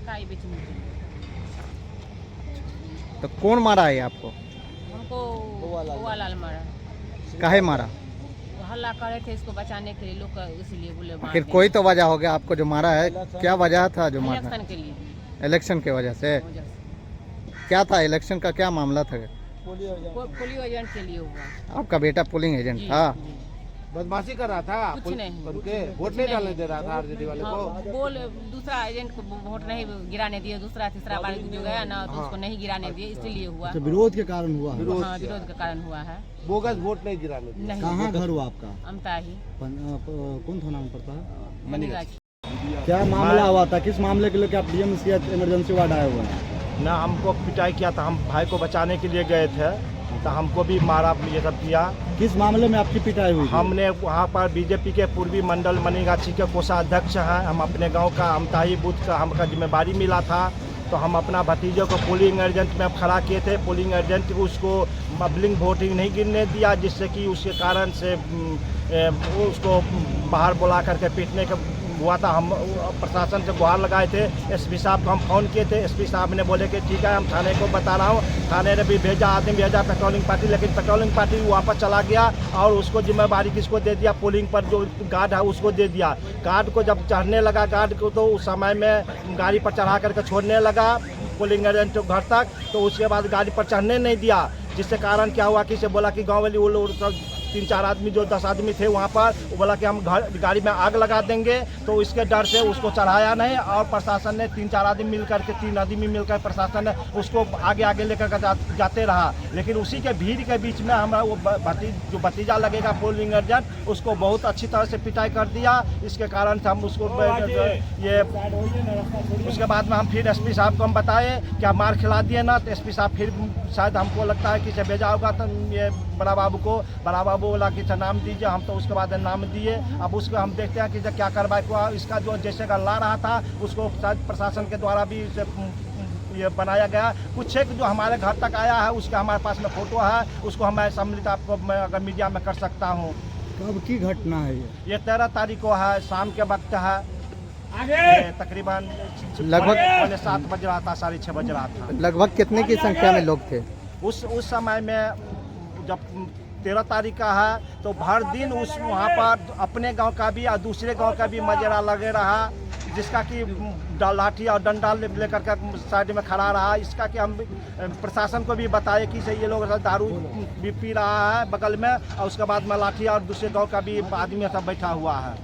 मकाई बेचने के लिए। तो कौन मारा है आपको? हमको बुआ लाल मारा। काहे मारा? वो हल्ला करे थे इसको बचाने के लिए लोग, इसलिए बोले मार आखिर देंगे। कोई तो वजह हो गया आपको जो मारा है, क्या वजह था जो मारना? इलेक्शन के लिए। इलेक्शन के वजह से? वजह से। क्या था इलेक्शन का, क्या मामला था? पोलियो एजेंट के लिए हुआ। आपका बेटा पोलिंग एजेंट जी, था? जी। बदमाशी कर रहा था, कुछ नहीं। उनके वोट नहीं डालने दे रहा था आरजेडी वाले को। हाँ, बोल दूसरा एजेंट को वोट नहीं गिराने दिए, दूसरा तीसरा बार जो गया ना तो उसको नहीं गिराने दिए, इसलिए हुआ। तो विरोध के कारण हुआ है? हाँ, विरोध के कारण हुआ है। बोगस वोट नहीं गिराने दिए। नहीं। कहाँ घर हुआ आपका? अमता ही। कौन थाना में पड़ता है? मनीगाछ। क्या मामला हुआ था? किस मामले के लिए आप डीएमसीएच इमरजेंसी वार्ड आए हुए हैं? ना हमको पिटाई किया था, हम भाई को बचाने के लिए गए थे तो हमको भी मारा, ये सब किया। किस मामले में आपकी पिटाई हुई थी? हमने वहाँ पर बीजेपी के पूर्वी मंडल मनीगाछी के कोषाध्यक्ष हैं, हम अपने गांव का अमताही बूथ का हमका जिम्मेदारी मिला था, तो हम अपना भतीजे को पोलिंग एजेंट में खड़ा किए थे। पोलिंग एजेंट उसको बबलिंग वोटिंग नहीं गिरने दिया, जिससे कि उसके कारण से उसको बाहर बुला करके पीटने का हुआ था। हम प्रशासन से गुहार लगाए थे, एसपी साहब को हम फ़ोन किए थे। एसपी साहब ने बोले कि ठीक है हम थाने को बता रहा हूँ। थाने ने भी भेजा, आदमी भेजा पेट्रोलिंग पार्टी, लेकिन पेट्रोलिंग पार्टी वापस चला गया और उसको जिम्मेदारी किसको दे दिया? पोलिंग पर जो गार्ड है उसको दे दिया। गार्ड को जब चढ़ने लगा गार्ड को, तो उस समय में गाड़ी पर चढ़ा करके छोड़ने लगा पोलिंग एजेंट घर तक, तो उसके बाद गाड़ी पर चढ़ने नहीं दिया, जिससे कारण क्या हुआ कि से बोला कि गाँव वाली वो लोग 3-4 आदमी जो 10 आदमी थे वहाँ पर, वो बोला कि हम गाड़ी में आग लगा देंगे, तो इसके डर से उसको चढ़ाया नहीं। और प्रशासन ने 3-4 आदमी मिलकर के 3 आदमी मिलकर प्रशासन ने उसको आगे आगे लेकर जाते रहा। लेकिन उसी के भीड़ के बीच में हमारा वो जो भतीजा लगेगा पोलिंग एजेंट, उसको बहुत अच्छी तरह से पिटाई कर दिया। इसके कारण से हम उसको ये उसके बाद में हम फिर एसपी साहब को हम बताए क्या मार खिला दिए ना, तो एसपी साहब फिर शायद हमको लगता है कि से भेजा होगा तो ये बड़ा बाबू को, बड़ा बाबू बोला कि नाम दीजिए, हम तो उसके बाद नाम दिए। अब उसको हम देखते हैं कि क्या कार्रवाई हुआ। इसका जो जैसे का ला रहा था उसको शायद प्रशासन के द्वारा भी ये बनाया गया। कुछ एक जो हमारे घर तक आया है उसका हमारे पास में फोटो है, उसको हम सम्मिलित आपको मैं अगर मीडिया में कर सकता हूँ। कब की घटना है ये 13 तारीख को है, शाम के वक्त है, तकरीबन लगभग 7 बज रहा था, 6:30 बज रहा था। लगभग कितने की संख्या में लोग थे उस समय में? जब 13 तारीख का है तो हर दिन उस वहाँ पर अपने गांव का भी और दूसरे गांव का भी मजरा लगे रहा, जिसका कि लाठी और डंडा लेकर के साइड में खड़ा रहा। इसका कि हम प्रशासन को भी बताए कि ये लोग दारू भी पी रहा है बगल में, और उसके बाद में लाठी और दूसरे गांव का भी आदमी सब बैठा हुआ है।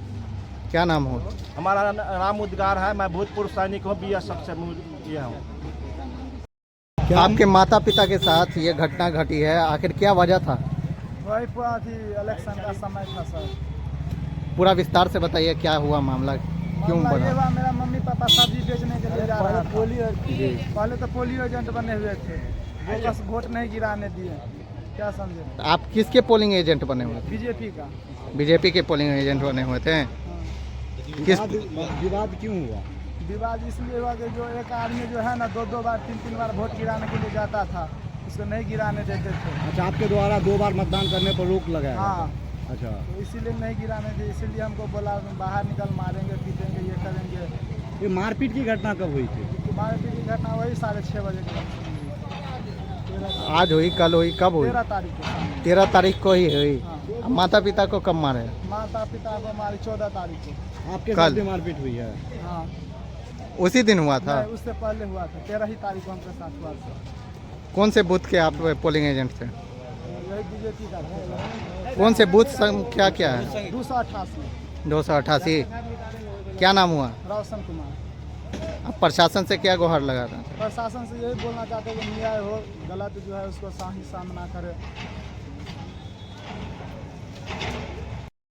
क्या नाम हो? हमारा राम उद्गार है, मैं भूतपूर्व सैनिक हूँ, BSF से ये हूँ। आपके माता पिता के साथ ये घटना घटी है, आखिर क्या वजह था? वही पूरा इलेक्शन का समय था सर। पूरा विस्तार से बताइए क्या हुआ मामला, क्यों मामला ये बना? हुआ, मेरा मम्मी पापा सब्जी बेचने के लिए जा रहा था। पहले तो पोलियो एजेंट बने हुए थे, वो बस वोट नहीं गिराने दिए। क्या समझे? आप किसके पोलिंग एजेंट बने हुए थे? बीजेपी का। बीजेपी के पोलिंग एजेंट बने हुए थे। किस विवाद क्यों हुआ? विवाद इसलिए हुआ कि जो एक आदमी जो है ना 2-2 बार 3-3 बार वोट गिराने के लिए जाता था, उसको नहीं गिराने देते थे। अच्छा, आपके द्वारा 2 बार मतदान करने पर रोक लगाया? हाँ। अच्छा, तो इसीलिए नहीं गिराने थे, इसीलिए हमको बोला बाहर निकल, मारेंगे पीटेंगे ये करेंगे। ये मारपीट की घटना कब हुई थी? मारपीट की घटना वही 6:30 बजे के आज हुई, कल हुई, कब हुई? 13 तारीख को। 13 तारीख को ही हुई। हाँ। माता पिता को कब मारे? माता पिता को मारी 14 तारीख को। आपके कल? साथ भी मारपीट हुई है? हाँ, उसी दिन हुआ था? नहीं, उससे पहले हुआ था, 13 ही तारीख को हमके साथ हुआ था। कौन से बूथ के आप पोलिंग एजेंट थे? यही बीजेपी का था। कौन से बूथ संख्या क्या है? 288। 288। क्या नाम हुआ? रोशन कुमार। अब प्रशासन से क्या गुहार लगा था? प्रशासन से यही बोलना चाहते हैं कि न्याय हो, गलत जो है उसको सही सामना करे।